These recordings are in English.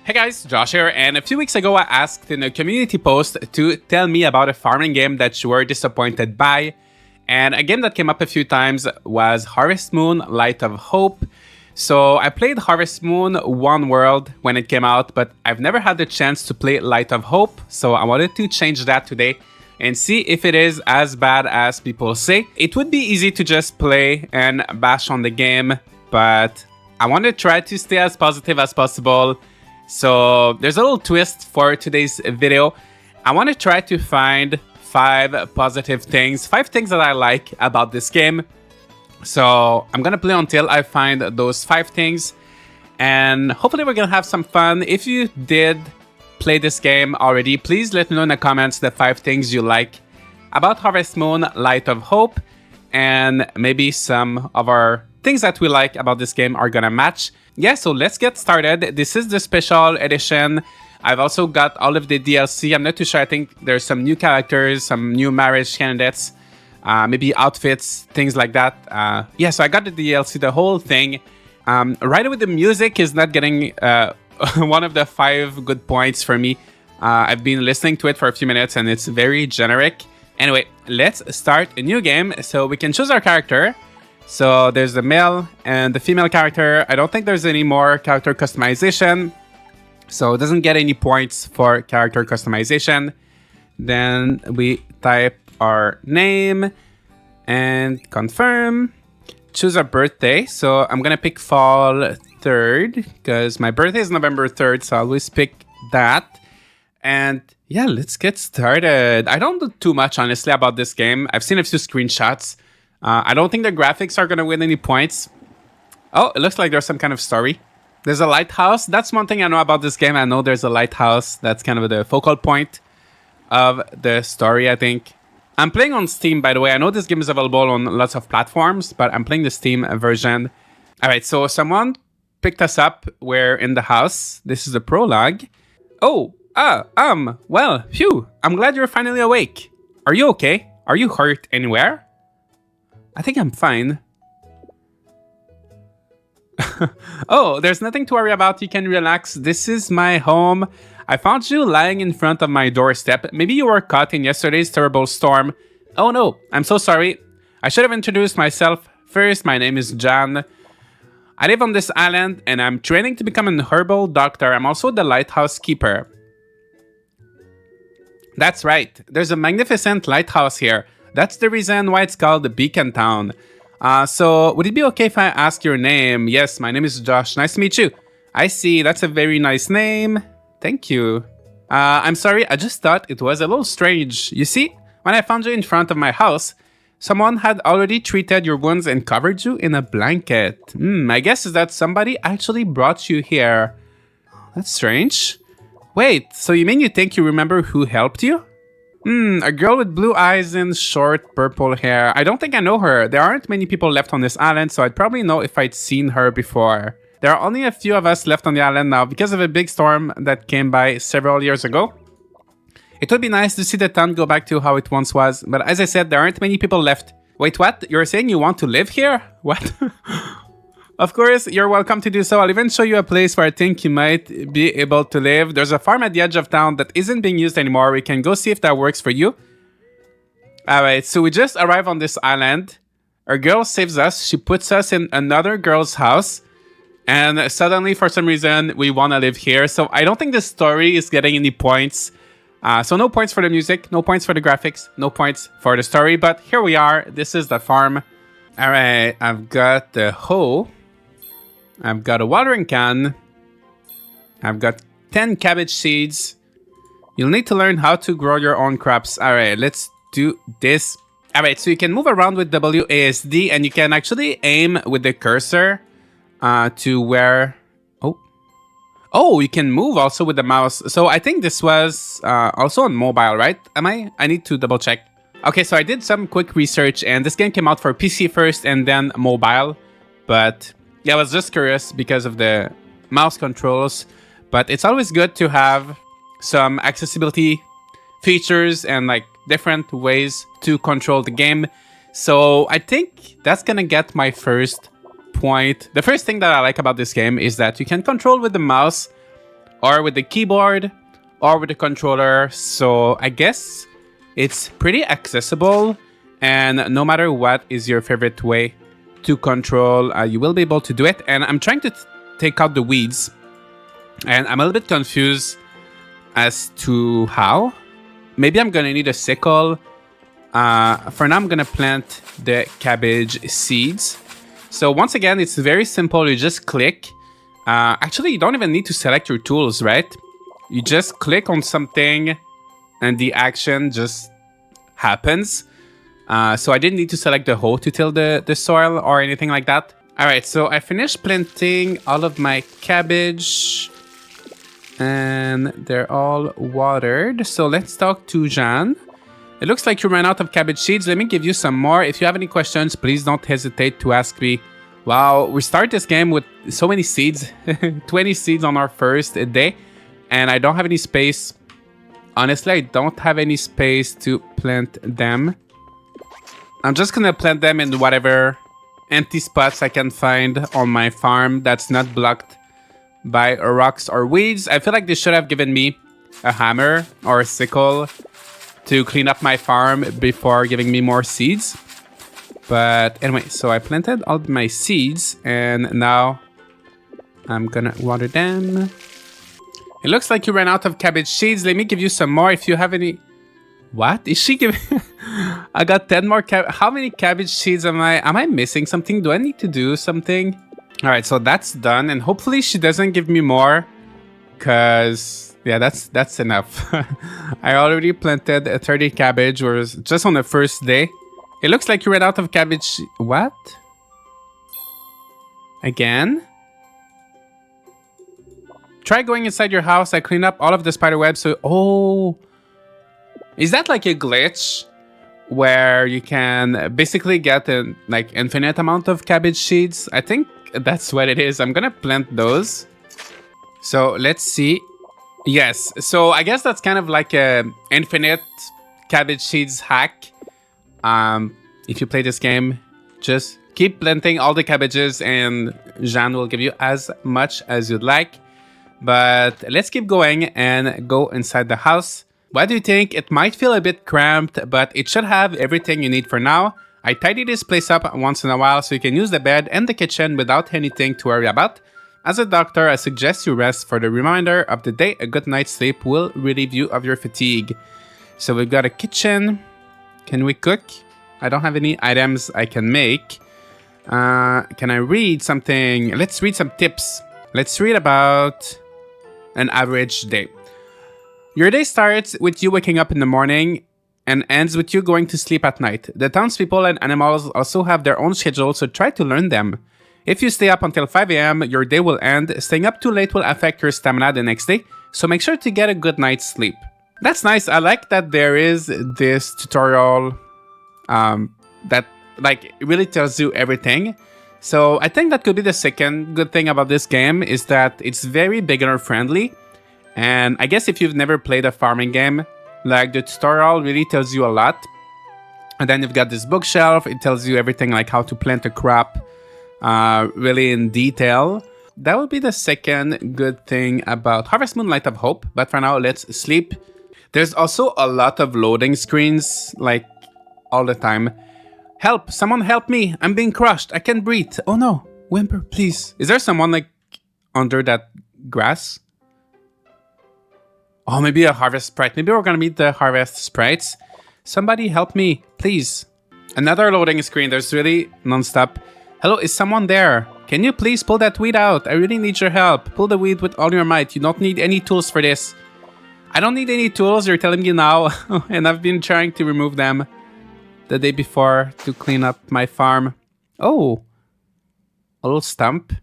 Hey guys, Josh here, and a few weeks ago I asked in a community post to tell me about a farming game that you were disappointed by, and a game that came up a few times was Harvest Moon: Light of Hope. So I played Harvest Moon One World when it came out, but I've never had the chance to play Light of Hope, so I wanted to change that today and see if it is as bad as people say. It would be easy to just play and bash on the game, but I want to try to stay as positive as possible. So there's a little twist for today's video. I want to try to find 5 positive things, 5 things that I like about this game. So I'm gonna play until I find those 5 things, and hopefully we're gonna have some fun. If you did play this game already, please let me know in the comments the 5 things you like about Harvest Moon: Light of Hope, and maybe some of our things that we like about this game are gonna match. Yeah, so let's get started. This is the special edition. I've also got all of the DLC. I'm not too sure. I think there's some new characters, some new marriage candidates, maybe outfits, things like that. Yeah, so I got the DLC, the whole thing. Right away, the music is not getting one of the 5 good points for me. I've been listening to it for a few minutes and it's very generic. Anyway, let's start a new game. So we can choose our character. So there's the male and the female character. I don't think there's any more character customization, so it doesn't get any points for character customization. Then we type our name and confirm. Choose a birthday. So I'm gonna pick fall 3rd because my birthday is November 3rd, so I always pick that. And yeah, let's get started. I don't know too much, honestly, about this game. I've seen a few screenshots. I don't think the graphics are going to win any points. Oh, it looks like there's some kind of story. There's a lighthouse. That's one thing I know about this game. I know there's a lighthouse. That's kind of the focal point of the story, I think. I'm playing on Steam, by the way. I know this game is available on lots of platforms, but I'm playing the Steam version. All right, so someone picked us up. We're in the house. This is the prologue. Oh, well, phew. I'm glad you're finally awake. Are you okay? Are you hurt anywhere? I think I'm fine. Oh, there's nothing to worry about. You can relax. This is my home. I found you lying in front of my doorstep. Maybe you were caught in yesterday's terrible storm. Oh no, I'm so sorry. I should have introduced myself. First, my name is John. I live on this island and I'm training to become an herbal doctor. I'm also the lighthouse keeper. That's right. There's a magnificent lighthouse here. That's the reason why it's called the Beacon Town. So, would it be okay if I ask your name? Yes, my name is Josh. Nice to meet you. I see. That's a very nice name. Thank you. I'm sorry. I just thought it was a little strange. You see, when I found you in front of my house, someone had already treated your wounds and covered you in a blanket. My guess is that somebody actually brought you here. That's strange. Wait, so you mean you think you remember who helped you? A girl with blue eyes and short purple hair. I don't think I know her. There aren't many people left on this island, so I'd probably know if I'd seen her before. There are only a few of us left on the island now because of a big storm that came by several years ago. It would be nice to see the town go back to how it once was, but as I said, there aren't many people left. Wait, what? You're saying you want to live here? What? Of course, you're welcome to do so. I'll even show you a place where I think you might be able to live. There's a farm at the edge of town that isn't being used anymore. We can go see if that works for you. Alright, so we just arrived on this island. A girl saves us. She puts us in another girl's house. And suddenly, for some reason, we want to live here. So I don't think the story is getting any points. So no points for the music, no points for the graphics, no points for the story. But here we are. This is the farm. Alright, I've got the hoe. I've got a watering can. I've got 10 cabbage seeds. You'll need to learn how to grow your own crops. Alright, let's do this. Alright, so you can move around with WASD and you can actually aim with the cursor to where... Oh, you can move also with the mouse. So I think this was also on mobile, right? Am I? I need to double check. Okay, so I did some quick research and this game came out for PC first and then mobile. But... yeah, I was just curious because of the mouse controls, but it's always good to have some accessibility features and like different ways to control the game. So I think that's gonna get my first point. The first thing that I like about this game is that you can control with the mouse or with the keyboard, or with the controller. So I guess it's pretty accessible, and no matter what is your favorite way to control, you will be able to do it. And I'm trying to take out the weeds, and I'm a little bit confused as to how. Maybe I'm gonna need a sickle. For now, I'm gonna plant the cabbage seeds. So once again, it's very simple. You just click. Actually, you don't even need to select your tools, right? You just click on something and the action just happens. So I didn't need to select the hoe to till the soil or anything like that. All right, so I finished planting all of my cabbage and they're all watered. So let's talk to Jean. It looks like you ran out of cabbage seeds. Let me give you some more. If you have any questions, please don't hesitate to ask me. Wow, we start this game with so many seeds, 20 seeds on our first day, and I don't have any space. Honestly, I don't have any space to plant them. I'm just gonna plant them in whatever empty spots I can find on my farm that's not blocked by rocks or weeds. I feel like they should have given me a hammer or a sickle to clean up my farm before giving me more seeds. But anyway, so I planted all my seeds and now I'm gonna water them. It looks like you ran out of cabbage seeds. Let me give you some more if you have any. What is she giving? I got 10 more how many cabbage seeds am I missing something? Do I need to do something? All right, so that's done, and hopefully she doesn't give me more, cause yeah, that's enough. I already planted 30 cabbage, was just on the first day. It looks like you ran out of cabbage. What? Again? Try going inside your house. I cleaned up all of the spider webs. So, oh, is that like a glitch where you can basically get an like infinite amount of cabbage seeds? I think that's what it is. I'm gonna plant those. So let's see. Yes. So I guess that's kind of like a infinite cabbage seeds hack. If you play this game, just keep planting all the cabbages and Jean will give you as much as you'd like. But let's keep going and go inside the house. What do you think? It might feel a bit cramped, but it should have everything you need for now. I tidy this place up once in a while so you can use the bed and the kitchen without anything to worry about. As a doctor, I suggest you rest for the remainder of the day. A good night's sleep will relieve you of your fatigue. So we've got a kitchen. Can we cook? I don't have any items I can make. Can I read something? Let's read some tips. Let's read about an average day. Your day starts with you waking up in the morning and ends with you going to sleep at night. The townspeople and animals also have their own schedules, so try to learn them. If you stay up until 5 a.m., your day will end. Staying up too late will affect your stamina the next day, so make sure to get a good night's sleep. That's nice. I like that there is this tutorial that like really tells you everything. So I think that could be the second good thing about this game is that it's very beginner friendly. And I guess if you've never played a farming game, like the tutorial really tells you a lot. And then you've got this bookshelf. It tells you everything like how to plant a crop really in detail. That would be the second good thing about Harvest Moon Light of Hope. But for now, let's sleep. There's also a lot of loading screens like all the time. Help! Someone help me! I'm being crushed. I can't breathe. Oh no. Whimper, please. Is there someone like under that grass? Oh, maybe a harvest sprite. Maybe we're gonna meet the harvest sprites. Somebody help me, please. Another loading screen. There's really non-stop. Hello, is someone there? Can you please pull that weed out? I really need your help. Pull the weed with all your might. You don't need any tools for this. I don't need any tools, you're telling me now. And I've been trying to remove them the day before to clean up my farm. Oh, a little stump.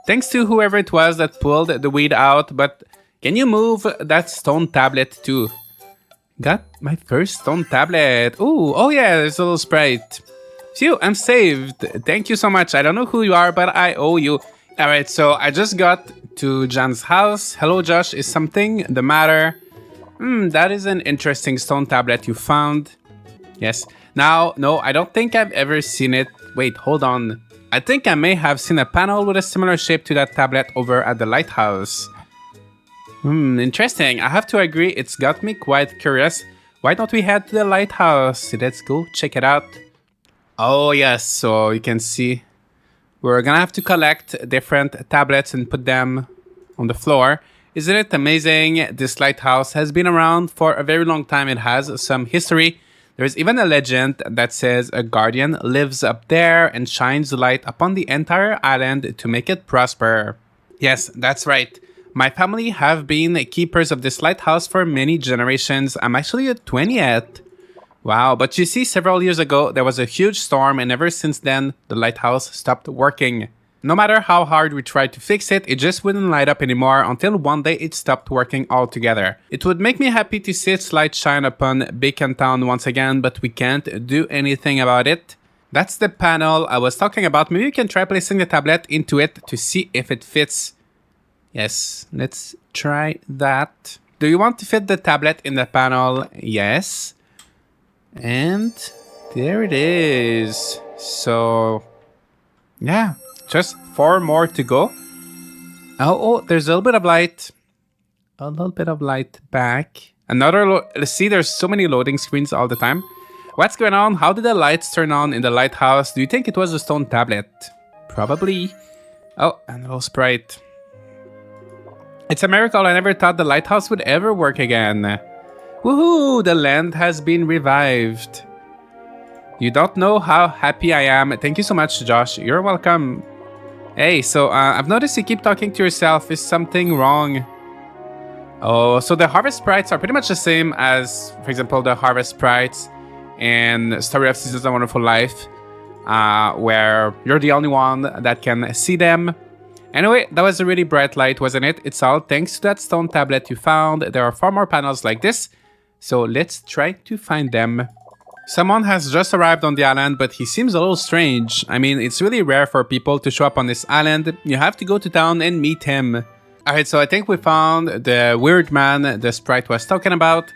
Thanks to whoever it was that pulled the weed out, but can you move that stone tablet too? Got my first stone tablet. Ooh, oh yeah, there's a little sprite. Phew, I'm saved. Thank you so much. I don't know who you are, but I owe you. All right, so I just got to John's house. Hello, Josh. Is something the matter? That is an interesting stone tablet you found. Yes. Now, no, I don't think I've ever seen it. Wait, hold on. I think I may have seen a panel with a similar shape to that tablet over at the Lighthouse. Interesting. I have to agree, it's got me quite curious. Why don't we head to the Lighthouse? Let's go check it out. Oh yes, so you can see we're gonna have to collect different tablets and put them on the floor. Isn't it amazing? This lighthouse has been around for a very long time. It has some history. There's even a legend that says a guardian lives up there and shines light upon the entire island to make it prosper. Yes, that's right. My family have been keepers of this lighthouse for many generations. I'm actually a 20th. Wow, but you see, several years ago, there was a huge storm, and ever since then, the lighthouse stopped working. No matter how hard we tried to fix it, it just wouldn't light up anymore until one day it stopped working altogether. It would make me happy to see its light shine upon Beacon Town once again, but we can't do anything about it. That's the panel I was talking about. Maybe you can try placing the tablet into it to see if it fits. Yes, let's try that. Do you want to fit the tablet in the panel? Yes. And there it is. So, yeah, just 4 more to go. Oh, there's a little bit of light. A little bit of light back. Let's see, there's so many loading screens all the time. What's going on? How did the lights turn on in the lighthouse? Do you think it was a stone tablet? Probably. Oh, and a little sprite. It's a miracle. I never thought the lighthouse would ever work again. Woohoo! The land has been revived. You don't know how happy I am. Thank you so much, Josh. You're welcome. Hey, so I've noticed you keep talking to yourself. Is something wrong? Oh, so the harvest sprites are pretty much the same as, for example, the harvest sprites in Story of Seasons of Wonderful Life, where you're the only one that can see them. Anyway, that was a really bright light, wasn't it? It's all thanks to that stone tablet you found. There are 4 more panels like this, so let's try to find them. Someone has just arrived on the island, but he seems a little strange. I mean, it's really rare for people to show up on this island. You have to go to town and meet him. Alright, so I think we found the weird man the sprite was talking about.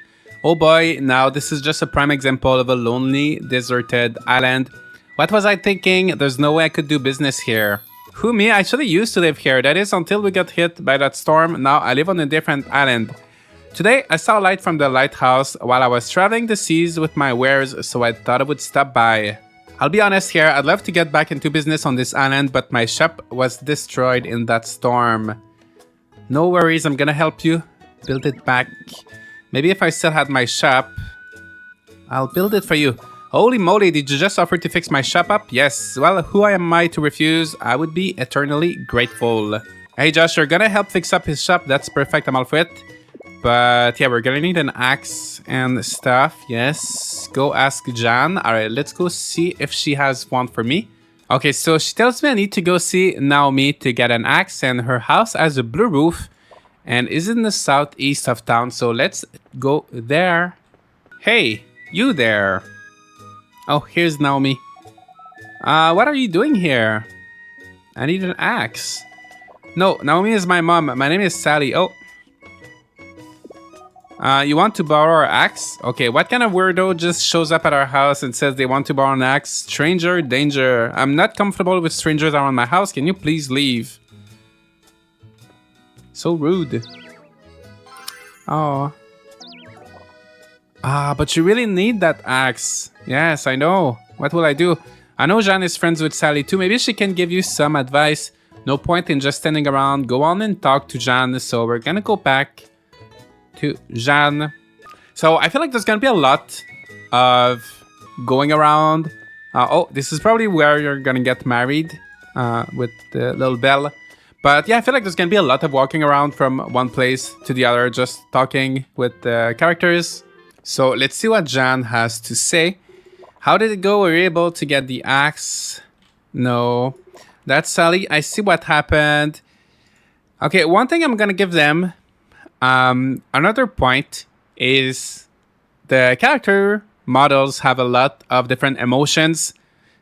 Oh boy, now this is just a prime example of a lonely, deserted island. What was I thinking? There's no way I could do business here. Who, me? I actually used to live here. That is, until we got hit by that storm. Now I live on a different island. Today, I saw light from the lighthouse while I was traveling the seas with my wares, so I thought I would stop by. I'll be honest here, I'd love to get back into business on this island, but my shop was destroyed in that storm. No worries, I'm gonna help you build it back. Maybe if I still had my shop, I'll build it for you. Holy moly, did you just offer to fix my shop up? Yes. Well, who am I to refuse? I would be eternally grateful. Hey Josh, you're gonna help fix up his shop? That's perfect, I'm all for it. But yeah, we're gonna need an axe and stuff. Yes. Go ask Jan. Alright, let's go see if she has one for me. Okay, so she tells me I need to go see Naomi to get an axe, and her house has a blue roof and is in the southeast of town, so let's go there. Hey, you there. Oh, here's Naomi. What are you doing here? I need an axe. No, Naomi is my mom. My name is Sally. Oh. You want to borrow our axe? Okay, what kind of weirdo just shows up at our house and says they want to borrow an axe? Stranger danger. I'm not comfortable with strangers around my house. Can you please leave? So rude. Oh. But you really need that axe. Yes, I know. What will I do? I know Jean is friends with Sally too. Maybe she can give you some advice. No point in just standing around. Go on and talk to Jean. So we're gonna go back to Jean. So I feel like there's gonna be a lot of going around. Oh, this is probably where you're gonna get married with the little bell. But yeah, I feel like there's gonna be a lot of walking around from one place to the other, just talking with the characters. So let's see what Jean has to say. How did it go? Were you able to get the axe? No. That's Sally. I see what happened. Okay, one thing I'm gonna give them. Another point is the character models have a lot of different emotions.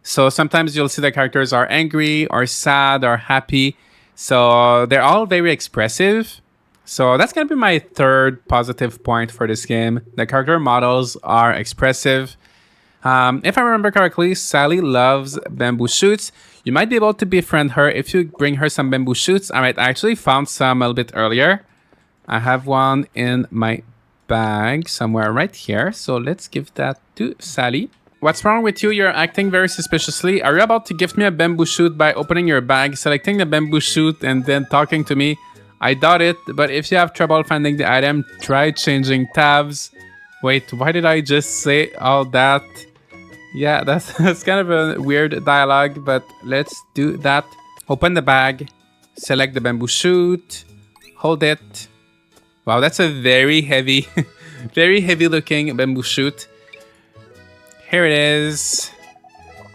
So sometimes you'll see the characters are angry or sad or happy. So they're all very expressive. So that's going to be my third positive point for this game. The character models are expressive. If I remember correctly, Sally loves bamboo shoots. You might be able to befriend her if you bring her some bamboo shoots. All right, I actually found some a little bit earlier. I have one in my bag somewhere right here. So let's give that to Sally. What's wrong with you? You're acting very suspiciously. Are you about to gift me a bamboo shoot by opening your bag, selecting the bamboo shoot, and then talking to me? I doubt it, but if you have trouble finding the item, try changing tabs. Wait, why did I just say all that? Yeah, that's kind of a weird dialogue, but let's do that. Open the bag, select the bamboo shoot, hold it. Wow, that's a very heavy, very heavy looking bamboo shoot. Here it is.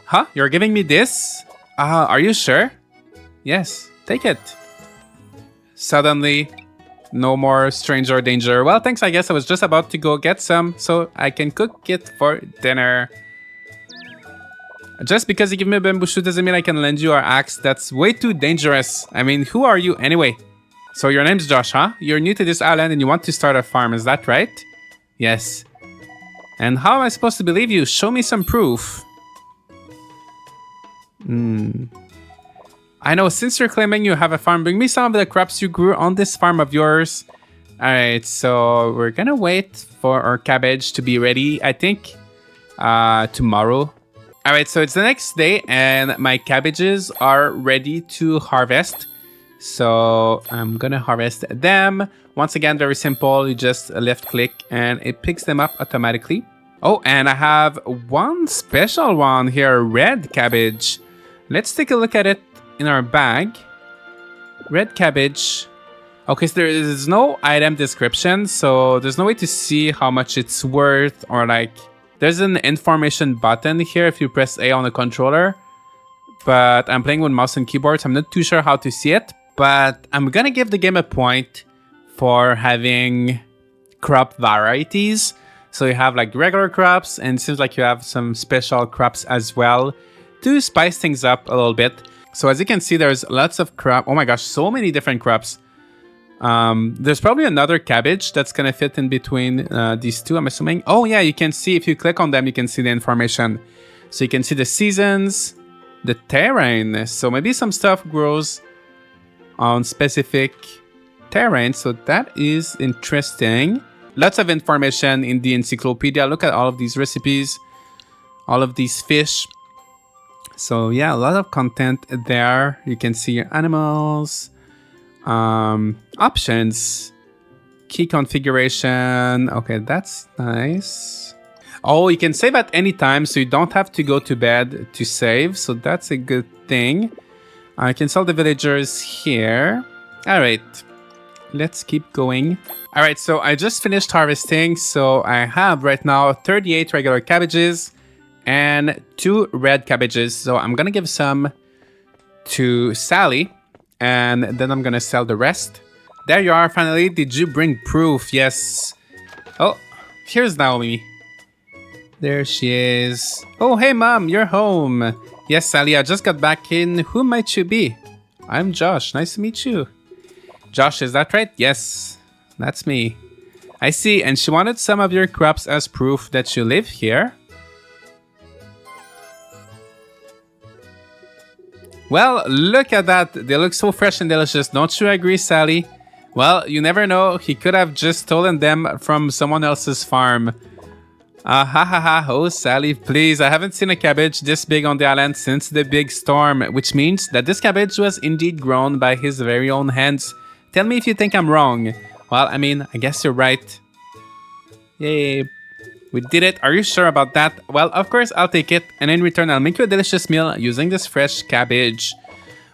Huh? You're giving me this? Are you sure? Yes, take it. Suddenly, no more stranger danger. Well, thanks, I guess I was just about to go get some so I can cook it for dinner. Just because you give me a bamboo shoot doesn't mean I can lend you our axe. That's way too dangerous. I mean, who are you anyway? So your name's Josh, huh? You're new to this island and you want to start a farm, is that right? Yes. And how am I supposed to believe you? Show me some proof. I know, since you're claiming you have a farm, bring me some of the crops you grew on this farm of yours. Alright, so we're gonna wait for our cabbage to be ready, I think, tomorrow. Alright, so it's the next day and my cabbages are ready to harvest. So I'm gonna harvest them. Once again, very simple. You just left click and it picks them up automatically. Oh, and I have one special one here, red cabbage. Let's take a look at it in our bag. Red cabbage. Okay, so there is no item description, so there's no way to see how much it's worth or like... There's an information button here if you press A on the controller. But I'm playing with mouse and keyboard, so I'm not too sure how to see it. But I'm gonna give the game a point for having crop varieties. So you have like regular crops, and it seems like you have some special crops as well to spice things up a little bit. So as you can see, there's lots of crop. Oh my gosh, so many different crops. There's probably another cabbage that's gonna fit in between these two, I'm assuming. Oh yeah, you can see if you click on them, you can see the information. So you can see the seasons, the terrain. So maybe some stuff grows on specific terrain. So that is interesting. Lots of information in the encyclopedia. Look at all of these recipes, all of these fish. So yeah, a lot of content there. You can see your animals, options, key configuration. Okay, that's nice. Oh, you can save at any time, so you don't have to go to bed to save. So that's a good thing. I can sell the villagers here. All right, let's keep going. All right, so I just finished harvesting. So I have right now 38 regular cabbages and 2 red cabbages. So I'm gonna give some to Sally and then I'm gonna sell the rest. There you are, finally. Did you bring proof? Yes. Oh, here's Naomi. There she is. Oh, hey mom, you're home. Yes, Sally, I just got back in. Who might you be? I'm Josh. Nice to meet you. Josh, is that right? Yes, that's me. I see, and she wanted some of your crops as proof that you live here. Well, look at that. They look so fresh and delicious. Don't you agree, Sally? Well, you never know. He could have just stolen them from someone else's farm. Ha ha ha. Oh, Sally, please. I haven't seen a cabbage this big on the island since the big storm, which means that this cabbage was indeed grown by his very own hands. Tell me if you think I'm wrong. Well, I mean, I guess you're right. Yay. We did it. Are you sure about that? Well, of course, I'll take it. And in return, I'll make you a delicious meal using this fresh cabbage.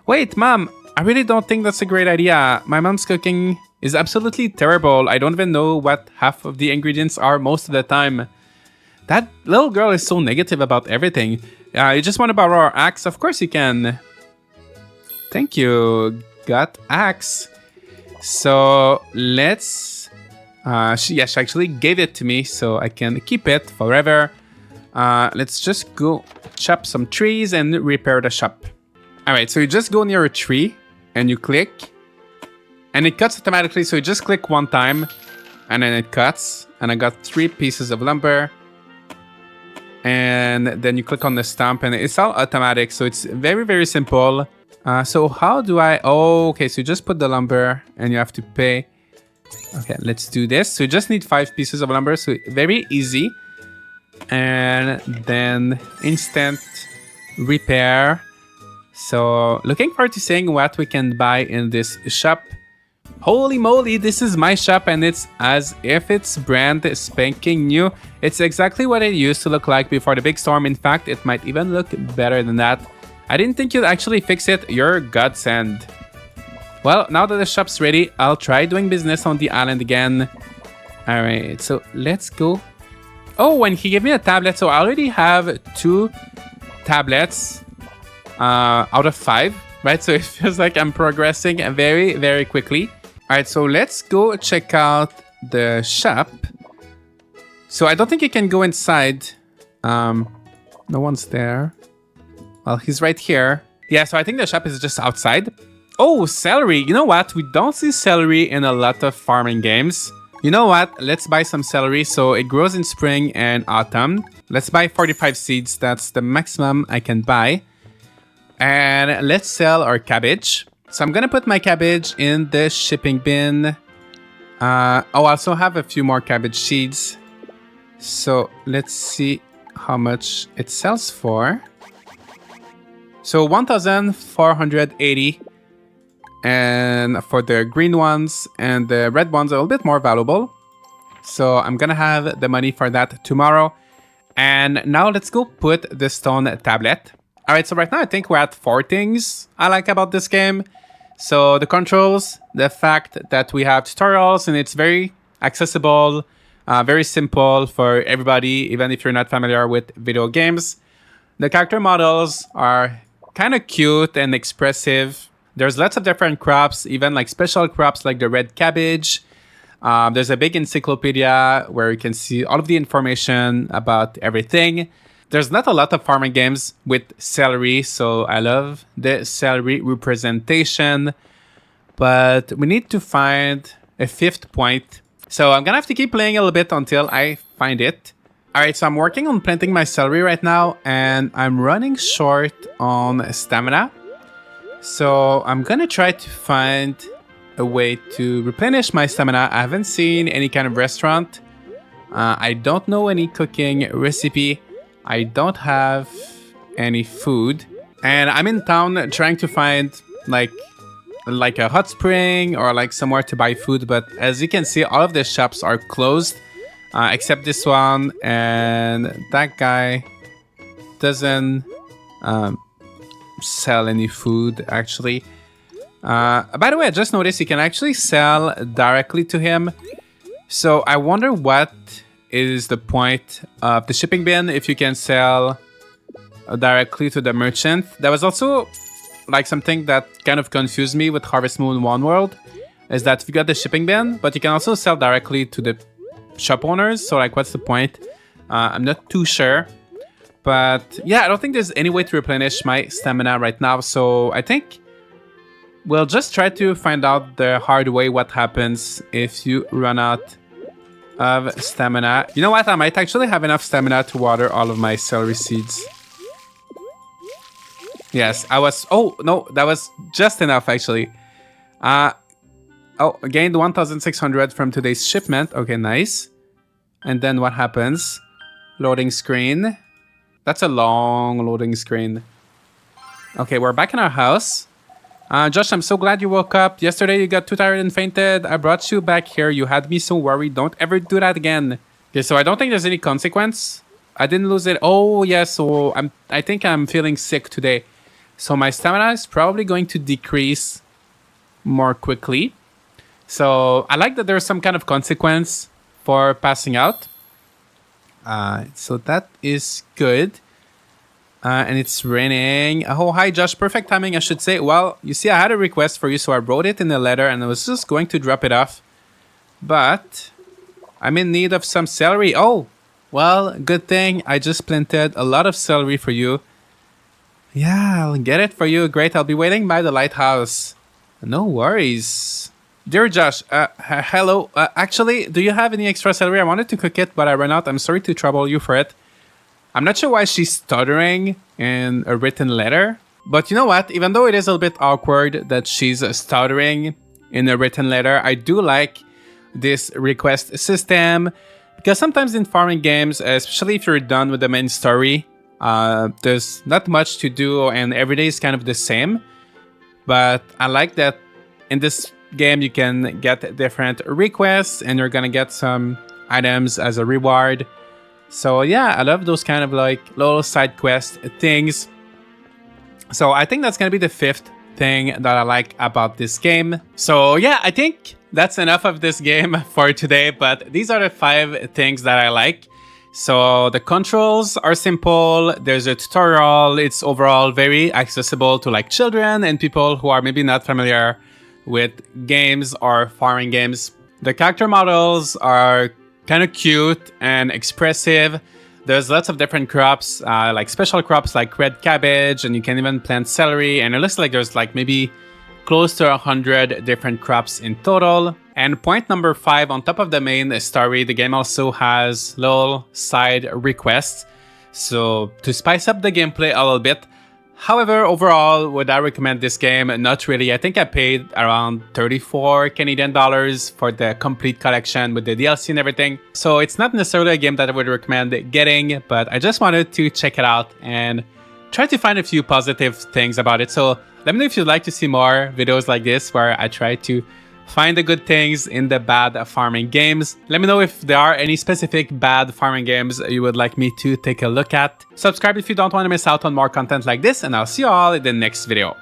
Wait, Mom. I really don't think that's a great idea. My mom's cooking is absolutely terrible. I don't even know what half of the ingredients are most of the time. That little girl is so negative about everything. You just want to borrow our axe? Of course you can. Thank you. Got axe. So let's... she actually gave it to me so I can keep it forever. Let's just go chop some trees and repair the shop. Alright, so you just go near a tree and you click. And it cuts automatically, so you just click one time and then it cuts. And I got 3 pieces of lumber. and then you click on the stump and it's all automatic. So it's very, very simple. So how do I... Oh, okay, so you just put the lumber and you have to pay. Okay, let's do this. So you just need 5 pieces of lumber, so very easy. And then instant repair. So looking forward to seeing what we can buy in this shop. Holy moly, this is my shop and it's as if it's brand spanking new. It's exactly what it used to look like before the big storm. In fact, it might even look better than that. I didn't think you'd actually fix it. You're godsend. Well, now that the shop's ready, I'll try doing business on the island again. Alright, so let's go. Oh, and he gave me a tablet, so I already have 2 tablets out of 5, right? So it feels like I'm progressing very, very quickly. Alright, so let's go check out the shop. So I don't think you can go inside. No one's there. Well, he's right here. Yeah, so I think the shop is just outside. Oh, celery. You know what? We don't see celery in a lot of farming games. You know what? Let's buy some celery. So it grows in spring and autumn. Let's buy 45 seeds. That's the maximum I can buy. And let's sell our cabbage. So I'm going to put my cabbage in the shipping bin. I also have a few more cabbage seeds. So let's see how much it sells for. So 1,480. And for the green ones and the red ones are a little bit more valuable. So I'm gonna have the money for that tomorrow. And now let's go put the stone tablet. Alright, so right now I think we're at 4 things I like about this game. So the controls, the fact that we have tutorials and it's very accessible, very simple for everybody, even if you're not familiar with video games. The character models are kind of cute and expressive. There's lots of different crops, even like special crops like the red cabbage. There's a big encyclopedia where you can see all of the information about everything. There's not a lot of farming games with celery, so I love the celery representation. But we need to find a 5th point. So I'm gonna have to keep playing a little bit until I find it. Alright, so I'm working on planting my celery right now, and I'm running short on stamina. So I'm gonna try to find a way to replenish my stamina. I haven't seen any kind of restaurant. I don't know any cooking recipe. I don't have any food. And I'm in town trying to find like a hot spring or like somewhere to buy food. But as you can see, all of the shops are closed except this one. And that guy doesn't... sell any food actually. By the way, I just noticed you can actually sell directly to him. So I wonder what is the point of the shipping bin if you can sell directly to the merchant. That was also like something that kind of confused me with Harvest Moon 1 World, is that you got the shipping bin, but you can also sell directly to the shop owners. So like, what's the point? I'm not too sure. But yeah, I don't think there's any way to replenish my stamina right now. So I think we'll just try to find out the hard way what happens if you run out of stamina. You know what? I might actually have enough stamina to water all of my celery seeds. Yes, I was... Oh, no, that was just enough actually. Oh, gained 1,600 from today's shipment. Okay, nice. And then what happens? Loading screen. That's a long loading screen. Okay, we're back in our house. Josh, I'm so glad you woke up. Yesterday you got too tired and fainted. I brought you back here. You had me so worried. Don't ever do that again. Okay, so I don't think there's any consequence. I didn't lose it. Oh, yeah, so I think I'm feeling sick today. So my stamina is probably going to decrease more quickly. So I like that there's some kind of consequence for passing out. So that is good. And it's raining. Oh, hi, Josh. Perfect timing, I should say. Well, you see, I had a request for you, so I wrote it in a letter, and I was just going to drop it off. But I'm in need of some celery. Oh, well, good thing I just planted a lot of celery for you. Yeah, I'll get it for you. Great. I'll be waiting by the lighthouse. No worries. Dear Josh, hello. Actually, do you have any extra celery? I wanted to cook it, but I ran out. I'm sorry to trouble you for it. I'm not sure why she's stuttering in a written letter. But you know what? Even though it is a little bit awkward that she's stuttering in a written letter, I do like this request system. Because sometimes in farming games, especially if you're done with the main story, there's not much to do and every day is kind of the same. But I like that in this game you can get different requests and you're gonna get some items as a reward. So yeah, I love those kind of like little side quest things. So I think that's gonna be the 5th thing that I like about this game. So yeah, I think that's enough of this game for today, but these are the 5 things that I like. So the controls are simple, there's a tutorial, it's overall very accessible to like children and people who are maybe not familiar with games or farming games. The character models are kind of cute and expressive. There's lots of different crops, like special crops like red cabbage, and you can even plant celery, and it looks like there's like maybe close to 100 different crops in total. And point number 5, on top of the main story, the game also has little side requests, so to spice up the gameplay a little bit. However, overall, would I recommend this game? Not really. I think I paid around 34 Canadian dollars for the complete collection with the DLC and everything. So it's not necessarily a game that I would recommend getting, but I just wanted to check it out and try to find a few positive things about it. So let me know if you'd like to see more videos like this where I try to find the good things in the bad farming games. Let me know if there are any specific bad farming games you would like me to take a look at. Subscribe if you don't want to miss out on more content like this, and I'll see you all in the next video.